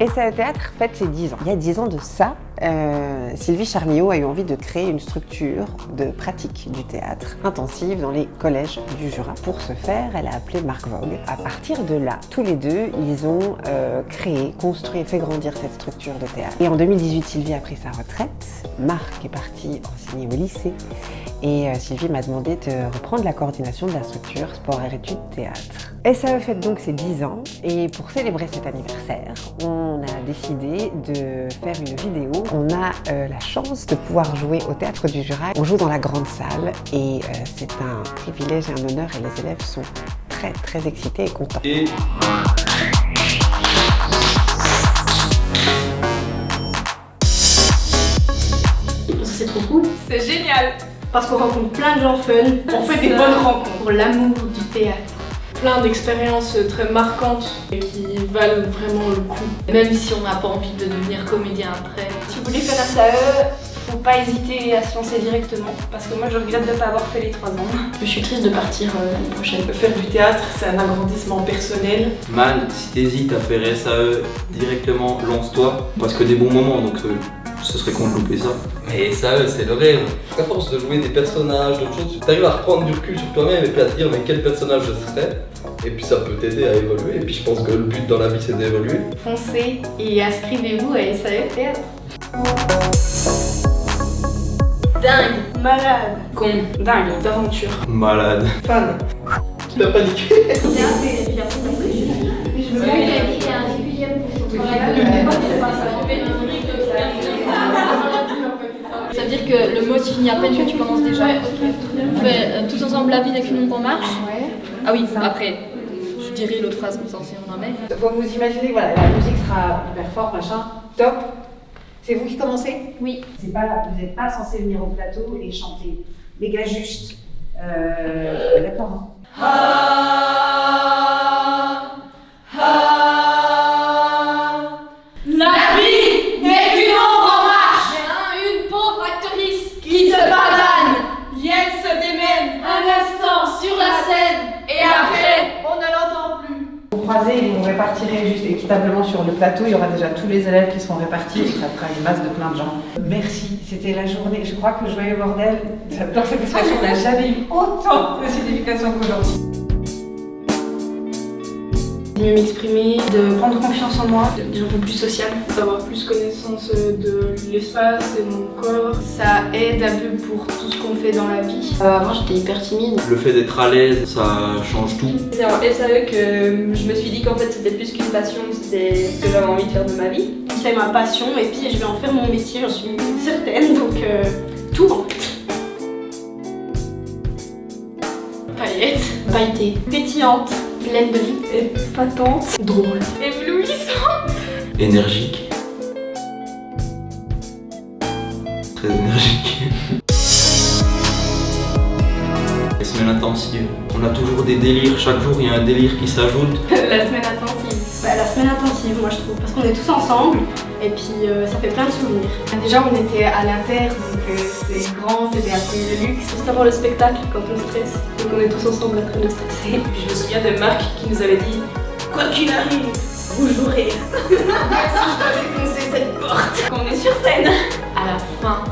SAE Théâtre fête ses 10 ans. Il y a 10 ans de ça, Sylvie Charliot a eu envie de créer une structure de pratique du théâtre intensive dans les collèges du Jura. Pour ce faire, elle a appelé Marc Vogue. À partir de là, tous les deux, ils ont créé, construit et fait grandir cette structure de théâtre. Et en 2018, Sylvie a pris sa retraite. Marc est parti enseigner au lycée. Et Sylvie m'a demandé de reprendre la coordination de la structure Sport et études théâtre. SAE fête donc ses 10 ans et pour célébrer cet anniversaire, on a décidé de faire une vidéo. On a la chance de pouvoir jouer au Théâtre du Jura. On joue dans la grande salle et c'est un privilège et un honneur et les élèves sont très excités et contents. C'est trop cool. C'est génial. Parce qu'on rencontre plein de gens fun, On fait des bonnes rencontres. pour l'amour du théâtre. Plein d'expériences très marquantes et qui valent vraiment le coup. Même si on n'a pas envie de devenir comédien après. Si vous voulez faire un SAE, faut pas hésiter à se lancer directement. Parce que moi je regrette de ne pas avoir fait les 3 ans. Je suis triste de partir l'année prochaine. Faire du théâtre, c'est un agrandissement personnel. Man, si t'hésites à faire SAE directement, lance-toi. Parce que des bons moments, donc ce serait con de louper ça. Mais ça, c'est le rêve. À force de jouer des personnages, d'autres choses, t'arrives à reprendre du recul sur toi-même et puis à te dire mais quel personnage je serais. Et puis ça peut t'aider à évoluer. Et puis je pense que le but dans la vie c'est d'évoluer. Foncez et inscrivez-vous à SAE Théâtre. Dingue. Malade. Con. Dingue, d'aventure. Malade. Fan. Tu l'as paniqué. Ça veut dire que le mot se finit à peine que tu commences déjà. On fait tous ensemble la vie dès que qu'on marche. Ah oui, après, je dirai l'autre phrase comme ça si on en met. Faut vous imaginer, voilà, la musique sera hyper forte, machin, top. C'est vous qui commencez? Oui. Vous n'êtes pas censé venir au plateau et chanter méga juste. D'accord, hein? La vie n'est qu'une ombre en marche. Une pauvre actrice qui se pavane. Liel se démène. Un instant sur la scène et après, on ne l'entend plus. Vous croisez et vous répartirez juste équitablement sur le plateau. Il y aura déjà tous les élèves qui seront répartis et ça fera une masse de plein de gens. Merci, c'était la journée. Je crois que Joyeux Bordel, dans cette expression, n'a jamais eu autant de signification qu'aujourd'hui. Mieux m'exprimer, de prendre confiance en moi, de devenir un peu plus sociable. D'avoir plus connaissance de l'espace et de mon corps. Ça aide un peu pour tout ce qu'on fait dans la vie. Avant j'étais hyper timide. Le fait d'être à l'aise, ça change tout. C'est en SAE que je me suis dit qu'en fait c'était plus qu'une passion, c'était ce que j'avais envie de faire de ma vie. C'est ma passion et puis je vais en faire mon métier, j'en suis certaine, donc tout en fait. Paillettes, Pailleté. pétillantes, Pleine de vie. épatante, Drôle. éblouissante. Énergique. Très énergique. Les semaines intensives. On a toujours des délires, chaque jour il y a un délire qui s'ajoute. La semaine intensive. La semaine intensive, moi je trouve, parce qu'on est tous ensemble et puis ça fait plein de souvenirs. Déjà on était à l'Inter, donc c'est grand, c'était un peu le luxe. Juste avant le spectacle, quand on stresse, donc on est tous ensemble en train de stresser. Puis je me souviens de Marc qui nous avait dit quoi qu'il arrive, vous jouerez. Si je dois défoncer cette porte, qu'on est sur scène. À la fin,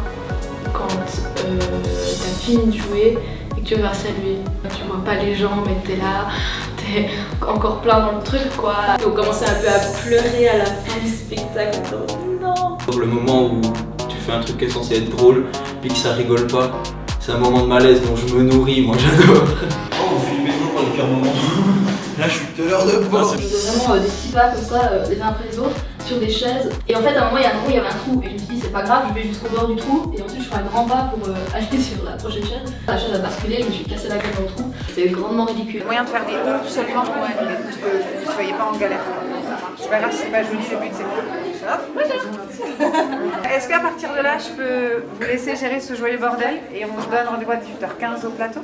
quand t'as fini de jouer et que tu vas saluer, tu vois pas les gens mais t'es là, t'es encore plein dans le truc quoi. On commençait un peu à pleurer à la fin du spectacle. Non. Le moment où tu fais un truc qui est censé être drôle, puis que ça rigole pas, c'est un moment de malaise dont je me nourris, moi j'adore. Oh, vous filmez toujours pas le pire moment. Là, je suis tout à l'heure de On faisait vraiment des petits pas comme ça, les uns après les autres, sur des chaises. Et en fait, à un moment, il y avait un trou. Et je me suis dit, c'est pas grave, je vais jusqu'au bord du trou. Et ensuite, je ferai un grand pas pour aller sur la prochaine chaise. La chaise a basculé, je me suis cassé la gueule dans le trou. C'était grandement ridicule. Moyen de faire des ronds seulement pour que vous ne soyez pas en galère. C'est pas grave, c'est pas joli, le but c'est que Est-ce qu'à partir de là, je peux vous laisser gérer ce joyeux bordel et on se donne rendez-vous à 18h15 au plateau?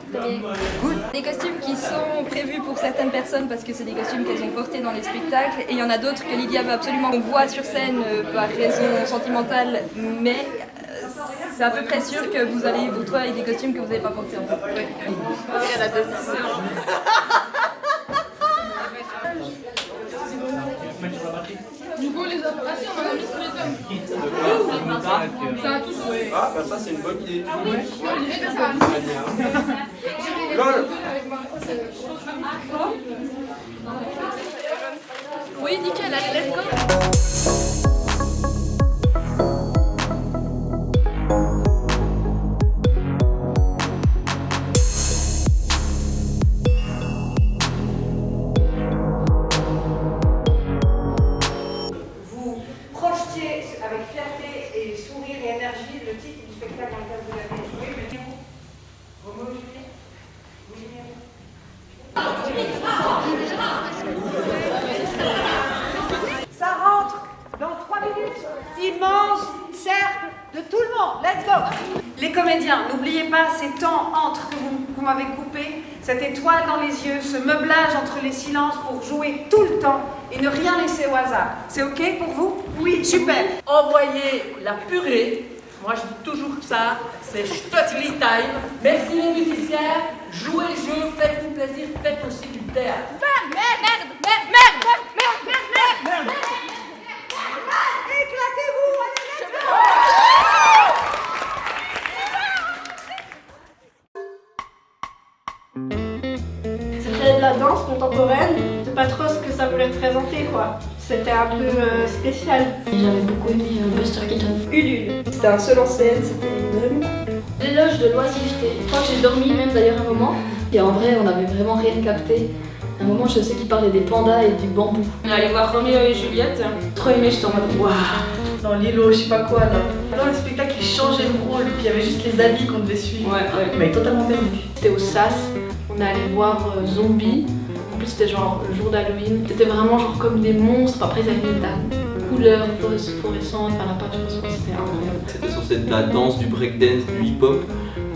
Des costumes qui sont prévus pour certaines personnes parce que c'est des costumes qu'elles ont portés dans les spectacles et il y en a d'autres que Lydia veut absolument qu'on voit sur scène par raison sentimentale, mais c'est à peu près sûr que vous allez vous retrouver avec des costumes que vous n'avez pas portés en fait. Il y en a deux Du coup, les autres. Ah si, on en a mis sur les tomes. Ça a tous joué. Ah, bah ça, c'est une bonne idée. Oui, nickel, allez, let's go. Projetiez avec fierté et sourire et énergie le titre du spectacle dans lequel vous avez joué. Roméo et Juliette. Ça rentre dans 3 minutes. Immense cercle de tout le monde. Let's go. Les comédiens, n'oubliez pas ces temps entre que vous m'avez coupé, cette étoile dans les yeux, ce meublage entre les silences pour jouer tout le temps et ne rien laisser au hasard. C'est ok pour vous? Oui, super. Envoyez la purée. Moi je dis toujours que ça, c'est Stottly Time. Merci les musiciens, jouez le jeu, faites-vous plaisir, faites aussi du théâtre. C'était de la danse contemporaine, je sais pas trop ce que ça voulait représenter quoi. C'était un peu spécial. J'avais beaucoup aimé Buster Keaton. Ulule. C'était un seul en scène, c'était énorme. L'éloge de l'oisiveté. Je crois que j'ai dormi même d'ailleurs un moment. Et en vrai, on avait vraiment rien capté. À un moment, je sais qu'il parlait des pandas et du bambou. On est allé voir Roméo et Juliette. Trop aimé, j'étais en mode waouh. Dans l'îlot, je sais pas quoi là. Dans le spectacle, ils changeaient de rôle, puis il y avait juste les habits qu'on devait suivre. Ouais. Il m'avait totalement perdu. C'était au SAS, on est allé voir Zombie. En plus c'était genre le jour d'Halloween. C'était vraiment genre comme des monstres. Après ils avaient mis de la couleur phosphorescente par la peinture, c'était incroyable. C'était censé être de la danse, du breakdance, du hip-hop.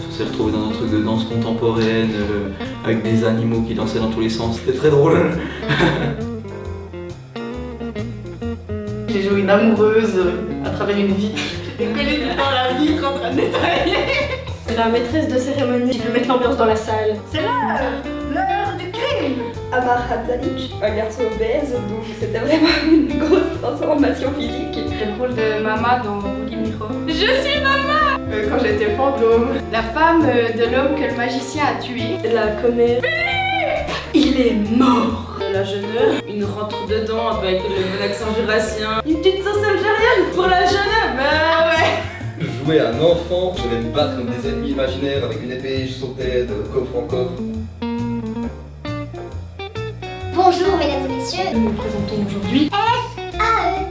On s'est retrouvé dans un truc de danse contemporaine, avec des animaux qui dansaient dans tous les sens. C'était très drôle. J'ai joué une amoureuse à travers une vitre. J'étais collée dans la vitre en train de nettoyer. C'est la maîtresse de cérémonie qui veut mettre l'ambiance dans la salle. C'est l'heure du crime. Amar Hamzalic, un garçon obèse, donc c'était vraiment une grosse transformation physique. C'est le rôle de Mama dans Bully Miro. Je suis maman. Quand j'étais fantôme. La femme de l'homme que le magicien a tué. La comédie. Il est mort. La jeune, une rentre dedans un peu avec le bon accent jurassien. Une petite sauce algérienne pour la jeune, bah ouais. Je jouais un enfant, je devais me battre contre des ennemis imaginaires avec une épée, je sautais de coffre en coffre. Bonjour mesdames et messieurs. Nous nous présentons aujourd'hui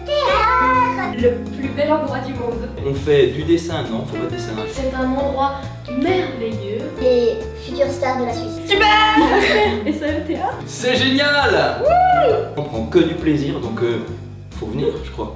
Théâtre. Le plus bel endroit du monde. On fait du dessin, non, on fait pas de dessin. C'est un endroit merveilleux. Les futures stars de la Suisse. Et ça, le théâtre? C'est génial. On prend que du plaisir, donc faut venir, je crois.